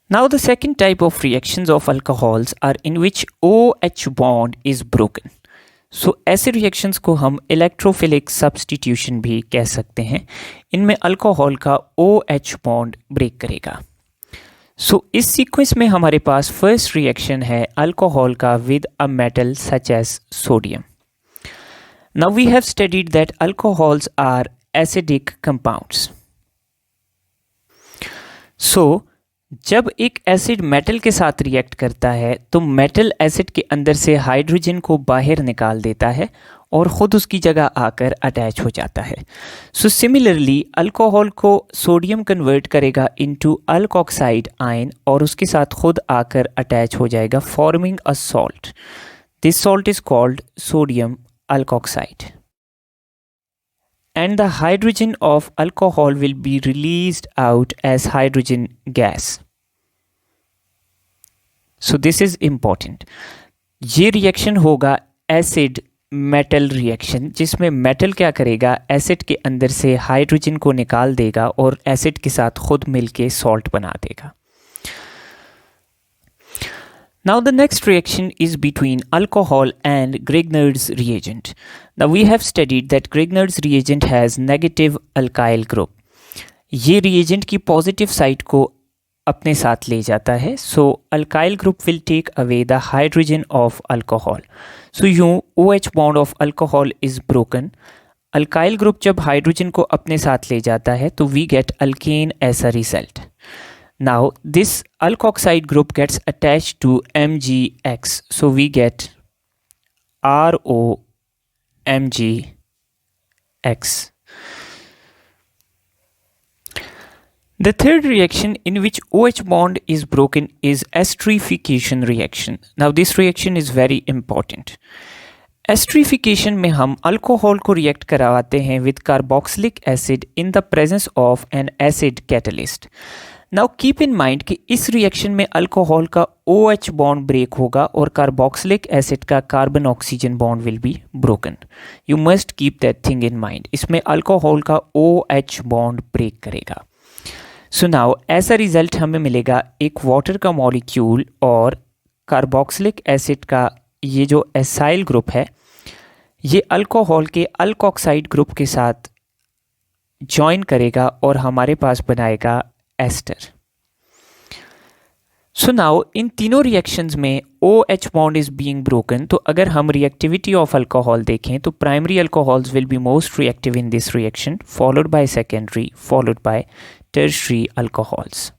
Now the second type of reactions of alcohols are in which OH bond is broken. सो ऐसे reactions को हम electrophilic substitution भी कह सकते हैं। इनमें अल्कोहल का OH बॉन्ड ब्रेक करेगा। सो इस सीक्वेंस में हमारे पास फर्स्ट रिएक्शन है अल्कोहल का with a metal such as sodium. Now we have studied that alcohols are acidic compounds. So जब एक एसिड मेटल के साथ रिएक्ट करता है तो मेटल एसिड के अंदर से हाइड्रोजन को बाहर निकाल देता है और ख़ुद उसकी जगह आकर अटैच हो जाता है। सो सिमिलरली अल्कोहल को सोडियम कन्वर्ट करेगा इनटू अल्कोक्साइड आयन और उसके साथ खुद आकर अटैच हो जाएगा forming a salt. This salt is called sodium alkoxide and the hydrogen of alcohol will be released out as hydrogen gas. So this is important. ये reaction होगा एसिड मेटल रिएक्शन, जिसमें मेटल क्या करेगा, acid के अंदर से hydrogen को निकाल देगा और एसिड के साथ खुद मिलके सॉल्ट बना देगा। Now the next reaction is between alcohol and Grignard's reagent. Now we have studied that Grignard's reagent has negative alkyl group. ये reagent की positive side को अपने साथ ले जाता है। So alkyl group will take away the hydrogen of alcohol. So यूँ OH bond of alcohol is broken. alkyl group जब हाइड्रोजन को अपने साथ ले जाता है तो we get alkane as a result. Now this alkoxide group gets attached to MgX, so we get ROMgX. The third reaction in which OH bond is broken is esterification reaction. Now this reaction is very important. Esterification में हम alcohol को react करवाते हैं with carboxylic acid in the presence of an acid catalyst. Now keep in mind कि इस reaction में alcohol का OH bond break होगा और कार्बोक्सिलिक एसिड का carbon oxygen bond will be broken. You must keep that thing in mind. इसमें alcohol का OH bond break करेगा। So now as a result हमें मिलेगा एक वाटर का मॉलिक्यूल और कार्बोक्सिलिक एसिड का ये जो एसाइल ग्रुप है ये अल्कोहल के अल्कोक्साइड ग्रुप के साथ ज्वाइन करेगा और हमारे पास बनाएगा एस्टर। सो नाउ इन तीनों रिएक्शंस में OH bond is being broken. तो अगर हम रिएक्टिविटी ऑफ अल्कोहल देखें तो primary alcohols will be most reactive in this reaction, followed by secondary, followed by tertiary alcohols.